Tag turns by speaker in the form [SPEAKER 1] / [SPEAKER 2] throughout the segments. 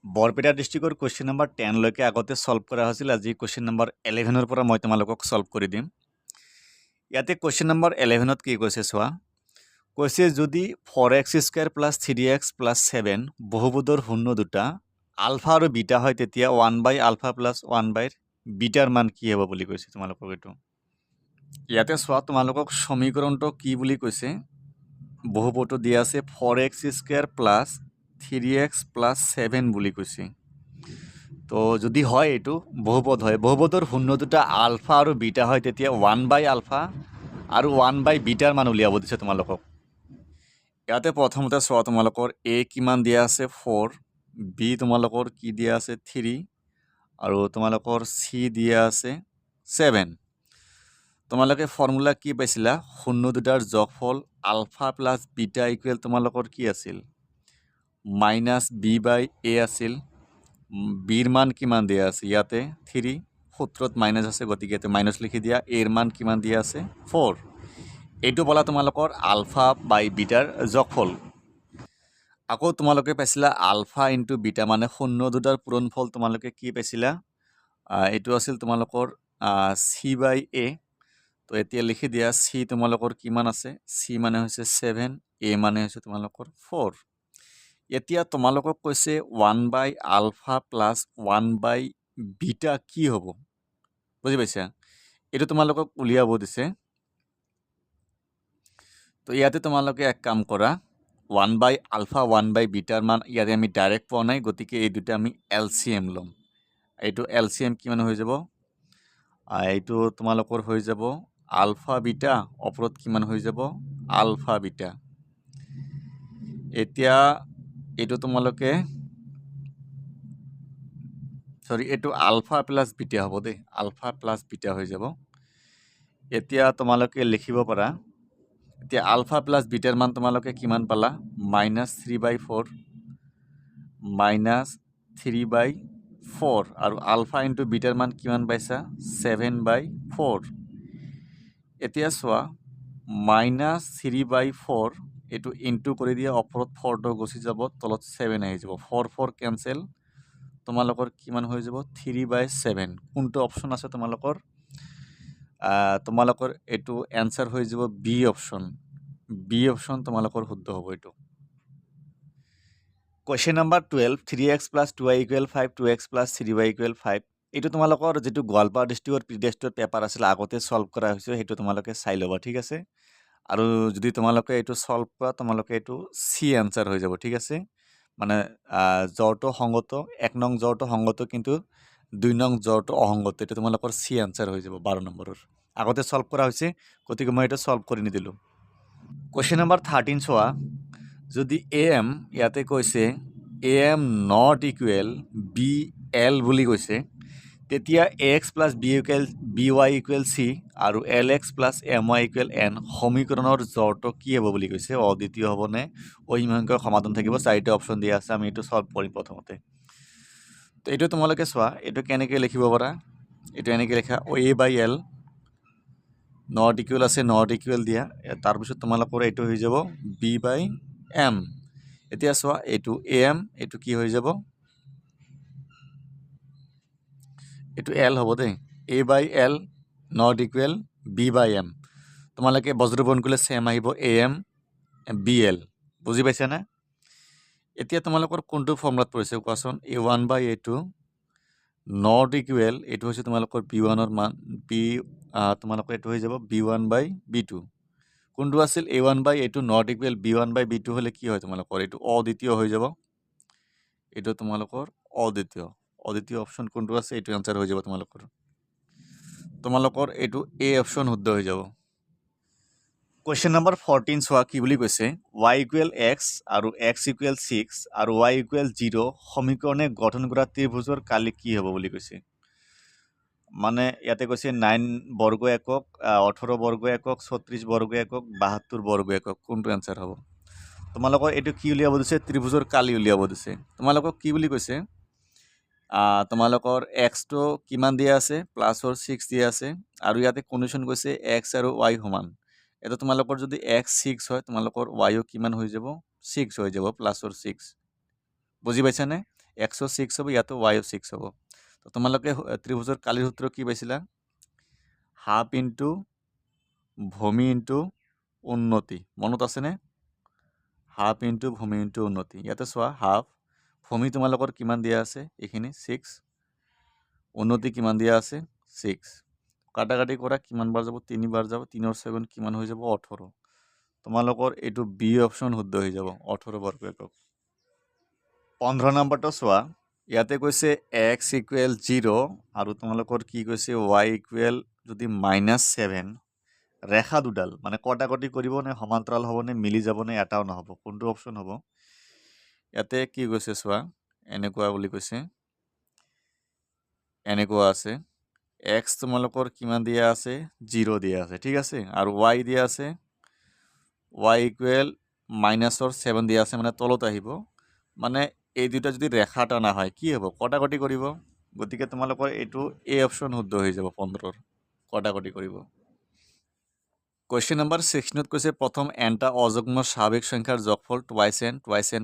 [SPEAKER 1] বৰপেটা ডিষ্ট্ৰিক্টৰ question number 10 লৈকে আগতে সলভ কৰা হৈছিল। আজি কুৱেশ্যন নম্বৰ 11 পৰা মই তোমালোকক সলভ কৰি দিম। ইয়াতে কুৱেশ্যন নম্বৰ 11ত কি কৈছে চোৱা, কৈছে যদি 4x² + 3x + 7 বহুপদৰ শূন্য দুটা আলফা আৰু বিটা হয় তেতিয়া 1/α + 1/βৰ মান কি হ'ব বুলি কৈছে তোমালোকক। এইটো ইয়াতে চোৱা তোমালোকক সমীকৰণটো কি বুলি কৈছে, বহুপদটো দিয়া আছে 4x² + 3x + 7 বুলি কৈছে। তো যদি হয় এইটো বহুপদ হয়, বহুপদৰ শূন্য দুটা আলফা আৰু বিটা হয় তেতিয়া 1/α আৰু 1/βৰ মান উলিয়াব দিছে তোমালোকক। ইয়াতে প্ৰথমতে চোৱা তোমালোকৰ a কিমান দিয়া আছে 4, b তোমালোকৰ কি দিয়া আছে 3 আৰু তোমালোকৰ c দিয়া আছে 7। তোমালোকে ফৰ্মুলা কি পাইছিলা, শূন্য দুটাৰ যোগফল আলফা প্লাছ বিটা ইকুৱেল তোমালোকৰ কি আছিল -b/a আছিল। বিৰ মান কিমান দিয়া আছে ইয়াতে 3, সূত্ৰত মাইনাছ আছে গতিকে ইয়াতে মাইনাছ লিখি দিয়া। এৰ মান কিমান দিয়া আছে 4। এইটো বলা তোমালোকৰ আলফা বাই বিটাৰ যোগফল। আকৌ তোমালোকে পাইছিলা আলফা ইনটু বিটা মানে শূন্য দুটাৰ পূৰণফল তোমালোকে কি পাইছিলা, এইটো আছিল তোমালোকৰ c/a। তো এতিয়া লিখি দিয়া c তোমালোকৰ কিমান আছে, c মানে হৈছে 7, a মানে হৈছে তোমালোকৰ 4। এতিয়া তোমালোকক কৈছে 1/α + 1/β কি হ'ব, বুজি পাইছা? এইটো তোমালোকক উলিয়াব দিছে। তো ইয়াতে তোমালোকে এক কাম কৰা, 1/α 1/βৰ মান ইয়াতে আমি ডাইৰেক্ট পোৱা নাই গতিকে এই দুটা আমি LCM ল'ম। এইটো LCM কিমান হৈ যাব, এইটো তোমালোকৰ হৈ যাব আলফা বিটা ওপৰত কিমান হৈ যাব আলফা বিটা। এতিয়া এইটো তোমালোকে এইটো আলফা প্লাছ বিটা হ'ব দেই, আলফা প্লাছ বিটা হৈ যাব। এতিয়া তোমালোকে লিখিব পাৰা, এতিয়া আলফা প্লাছ বিটাৰ মান তোমালোকে কিমান পালা -3/4 -3/4 আৰু আলফা ইনটু বিটাৰ মান কিমান পাইছা 7/4। এতিয়া চোৱা -3/4 এইটো ইনটু কৰি দিয়া, ওপৰত 4টো গুচি যাব, তলত 7 আহি যাব, 4 কেনচেল, তোমালোকৰ কিমান হৈ যাব 3/7। কোনটো অপশ্যন আছে তোমালোকৰ, তোমালোকৰ এইটো এনসাৰ হৈ যাব বি অপশ্যন। বি অপশ্যন তোমালোকৰ শুদ্ধ হ'ব এইটো। Question number 12, 3x + 2y = 5, 2x + 3y = 5। এইটো তোমালোকৰ যিটো গোৱালপাৰা ডিষ্ট্ৰিক্টৰ প্ৰিটেষ্টৰ পেপাৰ আছিল আগতে সলভ কৰা হৈছে, সেইটো তোমালোকে চাই ল'বা, ঠিক আছে। আৰু যদি তোমালোকে এইটো সলভ কৰা তোমালোকে এইটো চি এনসাৰ হৈ যাব, ঠিক আছে। মানে জৰটো সংগত, 1 নং জৰটো সংগত কিন্তু 2 নং জৰটো অসংগত, এইটো তোমালোকৰ চি এনসাৰ হৈ যাব 12 নম্বৰৰ। আগতে সলভ কৰা হৈছে গতিকে মই এটা সলভ কৰি নিদিলোঁ। কুৱেশ্যন নম্বৰ 13 চোৱা, যদি AM ইয়াতে কৈছে AM নট ইকুৱেল BL বুলি কৈছে তেতিয়া AX + BY = C আৰু LX + MY = N সমীকৰণৰ জৰটো কি হ'ব বুলি কৈছে, অদ্বিতীয় হ'বনে অসীমসংখ্যক সমাধান থাকিব, 4টা অপশ্যন দিয়া আছে, আমি এইটো সলভ কৰিম প্ৰথমতে। তো এইটো তোমালোকে চোৱা, এইটো কেনেকৈ লিখিব পাৰা, এইটো এনেকৈ লিখা A/L নট ইকুৱেল আছে, নট ইকুৱেল দিয়া, তাৰপিছত তোমালোকৰ এইটো হৈ যাব B/M। এতিয়া চোৱা এইটো AM, এইটো কি হৈ যাব, এইটো L হ'ব দেই, A/L নট ইকুৱেল B/M। তোমালোকে বজ্ৰবন কৰিলে চেম আহিব AM BL, বুজি পাইছানে? এতিয়া তোমালোকৰ কোনটো ফৰ্মুলাত পৰিছে কোৱাচোন, A1/A2 নট ইকুৱেল, এইটো হৈছে তোমালোকৰ B1ৰ মান, তোমালোকৰ এইটো হৈ যাব B1/B2। কোনটো আছিল A1/A2 নট ইকুৱেল B1/B2 হ'লে কি হয় তোমালোকৰ এইটো অদ্বিতীয় হৈ যাব, এইটো তোমালোকৰ অদ্বিতীয়। অদ্বিতীয় অপশ্যন কোনটো আছে এইটো এনসাৰ হৈ যাব তোমালোকৰ এইটো A অপশ্যন শুদ্ধ হৈ যাব। কুৱেশ্যন নম্বৰ 14 চোৱা কি বুলি কৈছে, y = x আৰু x = 6 আৰু y = 0 সমীকৰণে গঠন কৰা ত্ৰিভুজৰ কালি কি হ'ব বুলি কৈছে। মানে ইয়াতে কৈছে 9 বৰ্গ একক, 18 বৰ্গ একক, 36 বৰ্গ একক, 72 বৰ্গ একক, কোনটো এনসাৰ হ'ব। তোমালোকৰ এইটো কি উলিয়াব দিছে, ত্ৰিভুজৰ কালি উলিয়াব দিছে। তোমালোকক কি বুলি কৈছে, তোমালোকৰ এক্সটো কিমান দিয়া আছে +6 দিয়া আছে আৰু ইয়াতে কণ্ডিশ্যন কৈছে x আৰু y সমান। এটা তোমালোকৰ যদি x 6 হয় তোমালোকৰ y কিমান হৈ যাব 6 হৈ যাব, +6। বুজি পাইছানে? এক্সও 6 হ'ব, ইয়াতো ৱাইও 6 হ'ব। তো তোমালোকে ত্ৰিভুজৰ কালিৰ সূত্ৰ কি পাইছিলা? হাফ ইনটু ভূমি ইনটু উন্নতি, মনত আছেনে? হাফ ইনটু ভূমি ইনটু উন্নতি। ইয়াতে চোৱা, হাফ ভূমি তোমালোকৰ কিমান দিয়া আছে? এইখিনি 6, উন্নতি কিমান দিয়া আছে? 6। কাটাকাটি কৰা, কিমান বাৰ যাব? 3 বাৰ যাব। 3 ৰ 7 কিমান হৈ যাব? 18। তোমালোকৰ এইটো বি অপশ্যন শুদ্ধ হৈ যাব, 18 বৰ্গ একক। 15 নম্বৰটো চোৱা, ইয়াতে কৈছে এক্স ইকুৱেল 0 আৰু তোমালোকৰ কি কৈছে? ৱাই ইকুৱেল যদি -7, ৰেখা দুডাল মানে কটাকটি কৰিব নে সমান্তৰাল হ'ব নে মিলি যাব নে এটাও নহ'ব, কোনটো অপশ্যন হ'ব? ইয়াতে কি কৈছে চোৱা, এনেকুৱা বুলি কৈছে, এনেকুৱা আছে, এক্স তোমালোকৰ কিমান দিয়া আছে? 0 দিয়া আছে, ঠিক আছে। আৰু ৱাই দিয়া আছে, ৱাই ইকুৱেল -7 দিয়া আছে, মানে তলত আহিব। মানে এই দুটা যদি ৰেখা টানা হয় কি হ'ব? কটাকটি কৰিব। গতিকে তোমালোকৰ এইটো এ অপশ্যন শুদ্ধ হৈ যাব, 15ৰ কটাকটি কৰিব। কোৱেশ্চন নম্বৰ 16 কৈছে প্ৰথম এনটা অযুগ্ম স্বাভাৱিক সংখ্যাৰ যোগফল twice N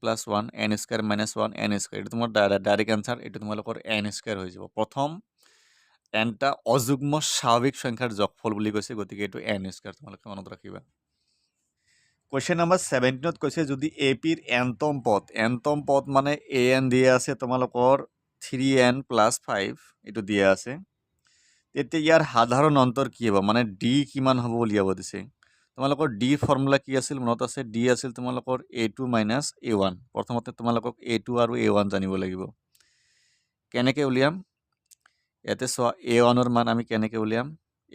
[SPEAKER 1] plus 1 N square minus 1 N square. এইটো তোমাৰ ডাইৰেক্ট এনচাৰ, এইটো তোমালোকৰ এন স্কোৱাৰ হৈ যাব। প্ৰথম এনটা অযুগ্ম স্বাভাৱিক সংখ্যাৰ যোগফল বুলি কৈছে, গতিকে এইটো এন স্কোৱাৰ, তোমালোকে মনত ৰাখিবা। কোৱেশ্চন নম্বৰ 17 কৈছে যদি এ পিৰ এনতম পদ মানে এ এন দিয়া আছে তোমালোকৰ 3n + 5, এইটো দিয়া আছে, তেতিয়া ইয়াৰ সাধাৰণ অন্তৰ কি হ'ব? মানে ডি কিমান হ'ব উলিয়াব দিছে। তোমালোকৰ ডি ফৰ্মুলা কি আছিল? মনত আছে, ডি আছিল তোমালোকৰ a2 - a1। প্ৰথমতে তোমালোকক a2 আৰু a1 জানিব লাগিব। কেনেকৈ উলিয়াম? ইয়াতে চোৱা, a1ৰ মান আমি কেনেকৈ উলিয়াম?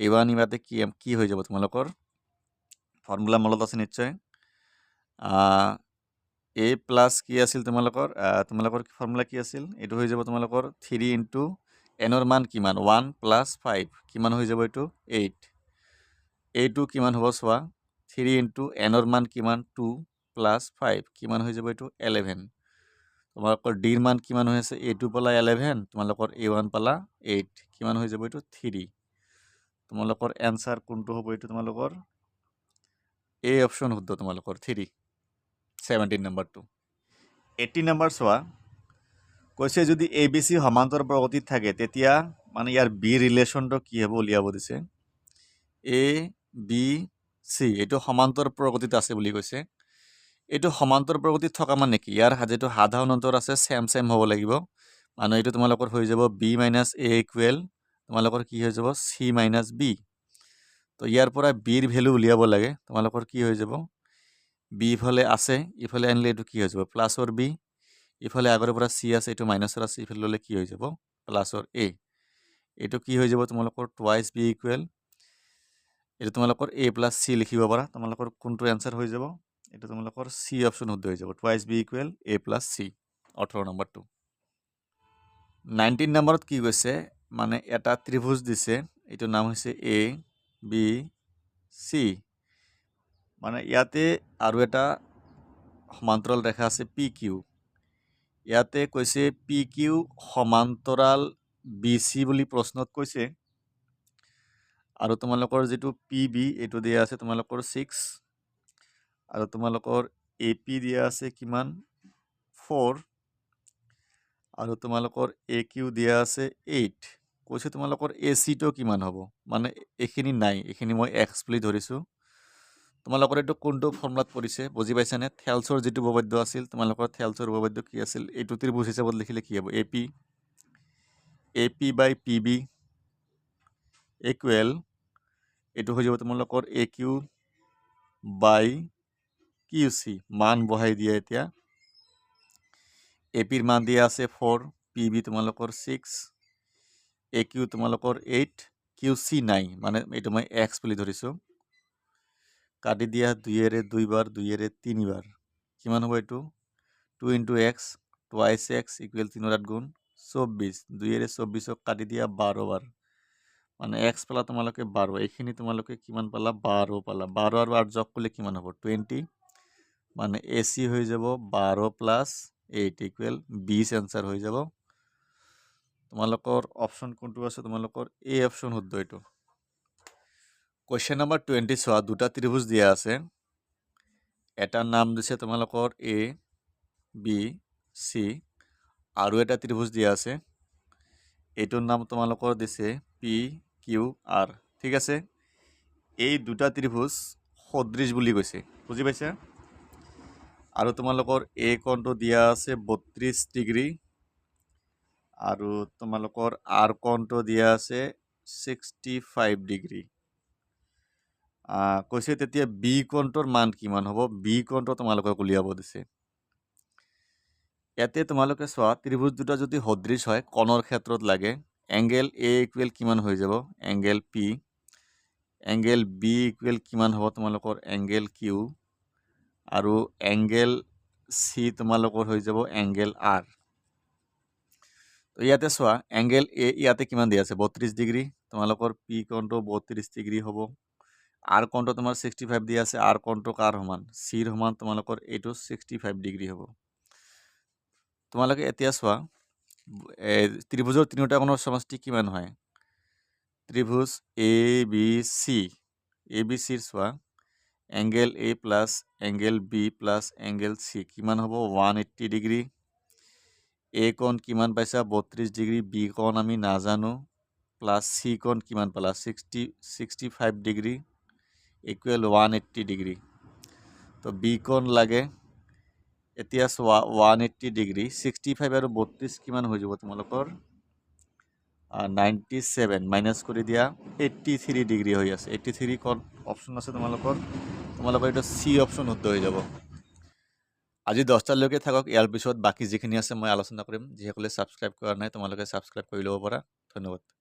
[SPEAKER 1] a1 ইয়াতে কি হৈ যাব? তোমালোকৰ ফৰ্মুলা মনত আছে নিশ্চয়। এ প্লাছ কি আছিল তোমালোকৰ? তোমালোকৰ ফৰ্মুলা কি আছিল? এইটো হৈ যাব তোমালোকৰ 3 ইনটু এনৰ মান কিমান? 1 + 5, কিমান হৈ যাব? এইটো 8। এইটো কিমান হ'ব চোৱা, 3 ইনটু এনৰ মান কিমান? 2 + 5, কিমান হৈ যাব? এইটো 11। তোমালোকৰ ডিৰ মান কিমান হৈ আছে? a2 পালা 11, তোমালোকৰ a1 পালা 8, কিমান হৈ যাব? এইটো 3। তোমালোকৰ এনচাৰ কোনটো হ'ব? এইটো তোমালোকৰ এ অপশ্যন শুদ্ধ, তোমালোকৰ 3। 17 নম্বৰটো। 18 নম্বৰ চোৱা, কৈছে যদি এ বি চি সমান্তৰ প্ৰগতিত থাকে তেতিয়া মানে ইয়াৰ বি ৰিলেশ্যনটো কি হ'ব উলিয়াব দিছে। এ বি চি এইটো সমান্তৰ প্ৰগতিত আছে বুলি কৈছে। এইটো সমান্তৰ প্ৰগতিত থকা মানে কি? ইয়াৰ যিটো সাধাৰণ অন্তৰ আছে চেম হ'ব লাগিব। মানে এইটো তোমালোকৰ হৈ যাব বি মাইনাছ এ ইকুৱেল তোমালোকৰ কি হৈ যাব? C minus B. তো ইয়াৰ পৰা বিৰ ভেলু উলিয়াব লাগে। তোমালোকৰ কি হৈ যাব? বি ইফালে আছে, ইফালে আনিলে এইটো কি হৈ যাব? প্লাছৰ বি। ইফালে আগৰ পৰা চি আছে, এইটো মাইনাছৰ আছে, ইফালে ল'লে কি হৈ যাব? প্লাছৰ এ। এইটো কি হৈ যাব? তোমালোকৰ টুৱাইচ বি ইকুৱেল, এইটো তোমালোকৰ এ প্লাছ চি লিখিব পাৰা। তোমালোকৰ কোনটো এনচাৰ হৈ যাব? এইটো তোমালোকৰ চি অপশ্যন শুদ্ধ হৈ যাব, twice B equal A plus C, 18 নম্বৰটো। 19 নম্বৰত কি কৈছে? মানে এটা ত্ৰিভুজ দিছে, এইটোৰ নাম হৈছে এ বি চি। মানে ইয়াতে আৰু এটা সমান্তৰাল ৰেখা আছে পি কিউ। ইয়াতে কৈছে পি কিউ সমান্তৰাল বি চি বুলি প্ৰশ্নত কৈছে। আৰু তোমালোকৰ যিটো পি বি এইটো দিয়া আছে তোমালোকৰ 6, আৰু তোমালোকৰ এ পি দিয়া আছে কিমান? 4, আৰু তোমালোকৰ এ কিউ দিয়া আছে 8। কৈছে তোমালোকৰ এ চিটো কিমান হ'ব? মানে এইখিনি নাই, এইখিনি মই এক্স বুলি ধৰিছোঁ। তোমালোকৰ এইটো কোনটো ফৰ্মুলাত পৰিছে বুজি পাইছানে? থেলছৰ যিটো উপপাদ্য আছিল, তোমালোকৰ থেলছৰ উপপাদ্য কি আছিল? এইটো ত্ৰিভুজ হিচাপত লিখিলে কি হ'ব? A P by P B equal এইটো হৈ যাব তোমালোকৰ A Q by Q C. মান বহাই দিয়া এতিয়া। এ পিৰ মান দিয়া আছে 4, পি বি তোমালোকৰ 6, এ কিউ তোমালোকৰ 8, কিউ চি নাই, মানে এইটো মই এক্স বুলি ধৰিছোঁ। কাটি দিয়া 2ৰে 2 বাৰ, 2ৰে 3 বাৰ, কিমান হ'ব এইটো? 2 into x, twice x equal 3 গুণ 24, 2ৰে 24ক কাটি দিয়া 12 বাৰ, মানে এক্স পালা তোমালোকে 12, এইখিনি তোমালোকে কিমান পালা? 12 পালা। 12 আৰু 8 যোগ কৰিলে কিমান হ'ব? 20, মানে এ চি হৈ যাব 12 + 8 ইকুৱেল 20 এনচাৰ হৈ যাব। তোমালোকৰ অপশ্যন কোনটো আছে? তোমালোকৰ এ অপশ্যন শুদ্ধ এইটো। কুৱেশ্যন নম্বৰ 20 চোৱা, দুটা ত্ৰিভুজ দিয়া আছে, এটাৰ নাম দিছে তোমালোকৰ এ বি চি আৰু এটা ত্ৰিভুজ দিয়া আছে এইটোৰ নাম তোমালোকৰ দিছে পি কিউ আৰ ঠিক আছে এই দুটা ত্ৰিভুজ সদৃশ বুলি কৈছে বুজি পাইছা আৰু তোমালোকৰ এ কোণটো দিয়া আছে 32 ডিগ্ৰী আৰু তোমালোকৰ আৰ কোণটো দিয়া আছে 65 ডিগ্ৰী কৈছে তেতিয়া বি কোণটোৰ মান কিমান হ'ব বি কোণটো তোমালোকক উলিয়াব দিছে ইয়াতে তোমালোকে চোৱা ত্ৰিভুজ দুটা যদি সদৃশ হয় কোণৰ ক্ষেত্ৰত লাগে এংগেল এ ইকুৱেল কিমান হৈ যাব angle P angle B equal কিমান হ'ব তোমালোকৰ এংগেল কিউ আৰু এংগেল সি তোমালোকৰ হৈ যাব এংগেল আৰ তো ইয়াতে চোৱা এংগেল এ ইয়াতে কিমান দিয়া আছে 32 ডিগ্ৰী তোমালোকৰ পি কোণটো 32 ডিগ্ৰী হ'ব আৰ কোণটো তোমাৰ 65 দিয়া আছে আৰ কোণটো কাৰ সমান সিৰ সমান তোমালোকৰ এইটো 65 ডিগ্ৰী হ'ব তোমালোকে এতিয়া চোৱা ত্ৰিভুজৰ তিনিটা কোণৰ সমষ্টি কিমান হয় ত্ৰিভুজ এ বি চিৰ চোৱা angle A plus angle B plus angle C কিমান হ'ব 180 ডিগ্ৰী এ কোণ কিমান পাইছা 32 ডিগ্ৰী বি কোণ আমি নাজানো প্লাছ সি কোণ কিমান পালা 65 ডিগ্ৰী ইকুৱেল 180 ডিগ্ৰী তো বি কোণ লাগে এতিয়া চোৱা 180 ডিগ্ৰী 65 আৰু 32 কিমান হৈ যাব তোমালোকৰ 97 মাইনাছ কৰি দিয়া 83 ডিগ্ৰী হৈ আছে 83 কোণ অপশ্যন আছে তোমালোকৰ এইটো সি অপশ্যন শুদ্ধ হৈ যাব আজি 10টালৈকে থাকক ইয়াৰ পিছত বাকি যিখিনি আছে মই আলোচনা কৰিম যিসকলে ছাবস্ক্ৰাইব কৰা নাই তোমালোকে ছাবস্ক্ৰাইব কৰি ল'ব পাৰা ধন্যবাদ